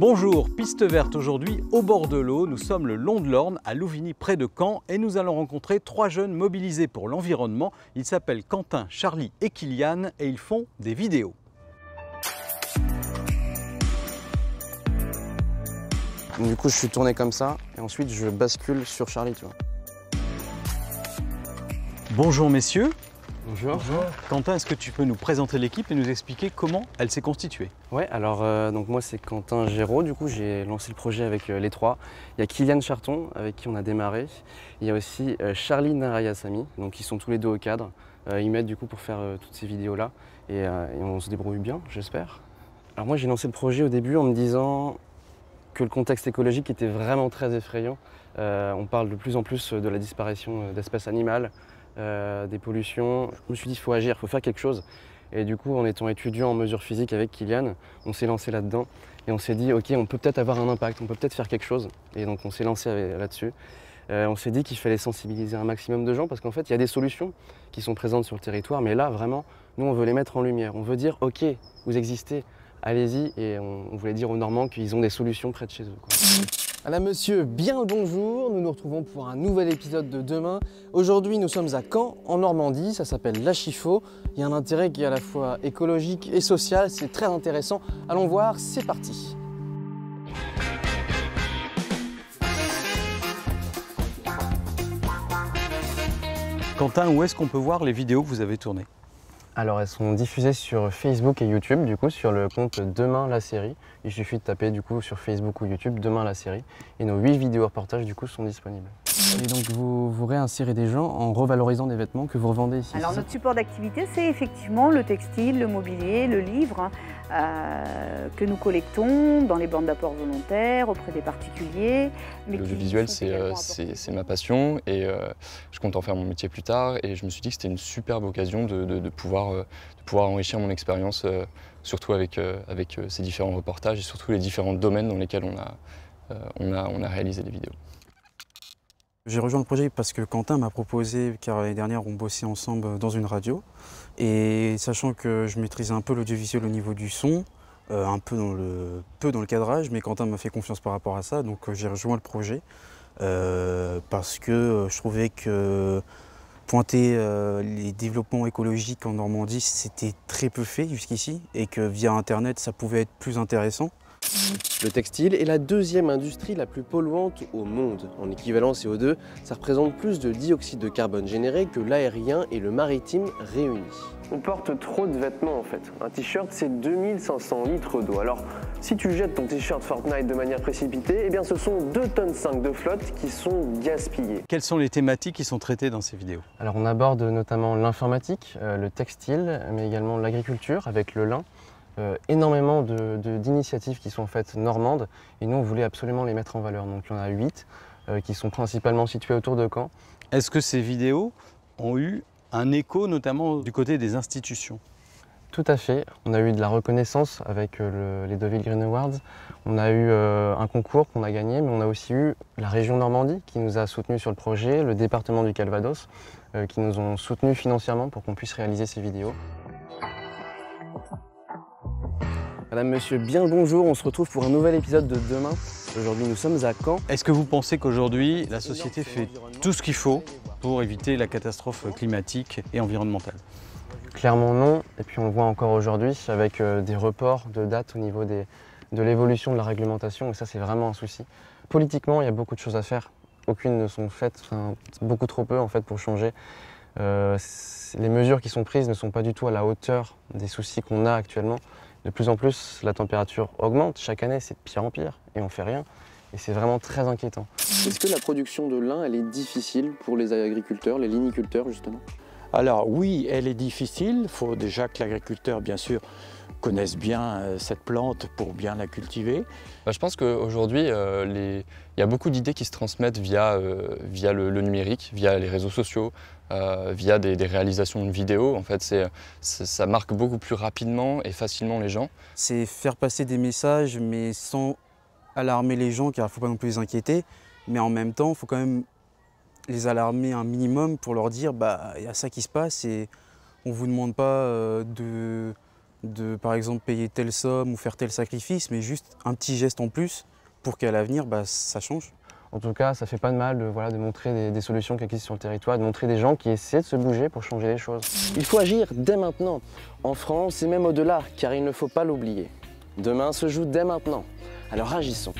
Bonjour, piste verte aujourd'hui au bord de l'eau. Nous sommes le long de l'Orne à Louvigny près de Caen et nous allons rencontrer trois jeunes mobilisés pour l'environnement. Ils s'appellent Quentin, Charlie et Kylian et ils font des vidéos. Du coup je suis tourné comme ça et ensuite je bascule sur Charlie, tu vois. Bonjour messieurs. Bonjour. Bonjour. Quentin, est-ce que tu peux nous présenter l'équipe et nous expliquer comment elle s'est constituée? Ouais, alors donc moi c'est Quentin Géraud, du coup j'ai lancé le projet avec les trois. Il y a Kylian Charton avec qui on a démarré. Il y a aussi Charlie Narayasamy, donc ils sont tous les deux au cadre. Ils m'aident du coup pour faire toutes ces vidéos là et on se débrouille bien, j'espère. Alors moi j'ai lancé le projet au début en me disant que le contexte écologique était vraiment très effrayant. On parle de plus en plus de la disparition d'espèces animales, des pollutions. Je me suis dit il faut agir, il faut faire quelque chose. Et du coup en étant étudiant en mesures physiques avec Kylian, on s'est lancé là-dedans et on s'est dit ok, on peut peut-être avoir un impact, on peut peut-être faire quelque chose. Et donc on s'est lancé là-dessus. On s'est dit qu'il fallait sensibiliser un maximum de gens parce qu'en fait il y a des solutions qui sont présentes sur le territoire, mais là vraiment nous on veut les mettre en lumière. On veut dire ok, vous existez, allez-y, et on voulait dire aux Normands qu'ils ont des solutions près de chez eux, quoi. Madame, monsieur, bien le bonjour, nous nous retrouvons pour un nouvel épisode de Demain. Aujourd'hui nous sommes à Caen, en Normandie, ça s'appelle La Chiffaut. Il y a un intérêt qui est à la fois écologique et social, c'est très intéressant. Allons voir, c'est parti. Quentin, où est-ce qu'on peut voir les vidéos que vous avez tournées? Alors elles sont diffusées sur Facebook et YouTube, du coup sur le compte Demain la série. Il suffit de taper du coup sur Facebook ou YouTube Demain la série et nos 8 vidéos reportages du coup sont disponibles. Et donc vous réinsérez des gens en revalorisant des vêtements que vous revendez ici? Alors notre support d'activité, c'est effectivement le textile, le mobilier, le livre que nous collectons dans les bandes d'apport volontaires, auprès des particuliers. L'audiovisuel, c'est ma passion et je compte en faire mon métier plus tard. Et je me suis dit que c'était une superbe occasion de pouvoir enrichir mon expérience, surtout avec ces différents reportages et surtout les différents domaines dans lesquels on a réalisé des vidéos. J'ai rejoint le projet parce que Quentin m'a proposé, car l'année dernière on bossait ensemble dans une radio, et sachant que je maîtrisais un peu l'audiovisuel au niveau du son, un peu dans le cadrage, mais Quentin m'a fait confiance par rapport à ça, donc j'ai rejoint le projet parce que je trouvais que pointer les développements écologiques en Normandie c'était très peu fait jusqu'ici, et que via internet ça pouvait être plus intéressant. Le textile est la deuxième industrie la plus polluante au monde. En équivalent CO2, ça représente plus de dioxyde de carbone généré que l'aérien et le maritime réunis. On porte trop de vêtements en fait. Un t-shirt c'est 2500 litres d'eau. Alors si tu jettes ton t-shirt Fortnite de manière précipitée, eh bien ce sont 2,5 tonnes de flotte qui sont gaspillées. Quelles sont les thématiques qui sont traitées dans ces vidéos? Alors on aborde notamment l'informatique, le textile, mais également l'agriculture avec le lin. Énormément d'initiatives qui sont faites normandes et nous on voulait absolument les mettre en valeur. Donc il y en a 8 qui sont principalement situées autour de Caen. Est-ce que ces vidéos ont eu un écho notamment du côté des institutions? Tout à fait. On a eu de la reconnaissance avec les Deauville Green Awards. On a eu un concours qu'on a gagné, mais on a aussi eu la région Normandie qui nous a soutenus sur le projet, le département du Calvados qui nous ont soutenus financièrement pour qu'on puisse réaliser ces vidéos. Madame, monsieur, bien le bonjour, on se retrouve pour un nouvel épisode de Demain. Aujourd'hui nous sommes à Caen. Est-ce que vous pensez qu'aujourd'hui la société fait tout ce qu'il faut pour éviter la catastrophe climatique et environnementale? Clairement non, et puis on le voit encore aujourd'hui avec des reports de dates au niveau de l'évolution de la réglementation, et ça c'est vraiment un souci. Politiquement il y a beaucoup de choses à faire, aucunes ne sont faites, enfin, beaucoup trop peu en fait pour changer. Les mesures qui sont prises ne sont pas du tout à la hauteur des soucis qu'on a actuellement. De plus en plus, la température augmente. Chaque année, c'est de pire en pire et on fait rien. Et c'est vraiment très inquiétant. Est-ce que la production de lin, elle est difficile pour les agriculteurs, les liniculteurs justement? Alors oui, elle est difficile. Il faut déjà que l'agriculteur, bien sûr, connaisse bien cette plante pour bien la cultiver. Je pense qu'aujourd'hui, il y a beaucoup d'idées qui se transmettent via le numérique, via les réseaux sociaux, via des réalisations de vidéos. En fait, ça marque beaucoup plus rapidement et facilement les gens. C'est faire passer des messages, mais sans alarmer les gens, car il ne faut pas non plus les inquiéter, mais en même temps, il faut quand même les alarmer un minimum pour leur dire bah, y a ça qui se passe et on ne vous demande pas de par exemple payer telle somme ou faire tel sacrifice, mais juste un petit geste en plus pour qu'à l'avenir, ça change. En tout cas, ça fait pas de mal de montrer des solutions qui existent sur le territoire, de montrer des gens qui essaient de se bouger pour changer les choses. Il faut agir dès maintenant, en France et même au-delà, car il ne faut pas l'oublier. Demain se joue dès maintenant, alors agissons.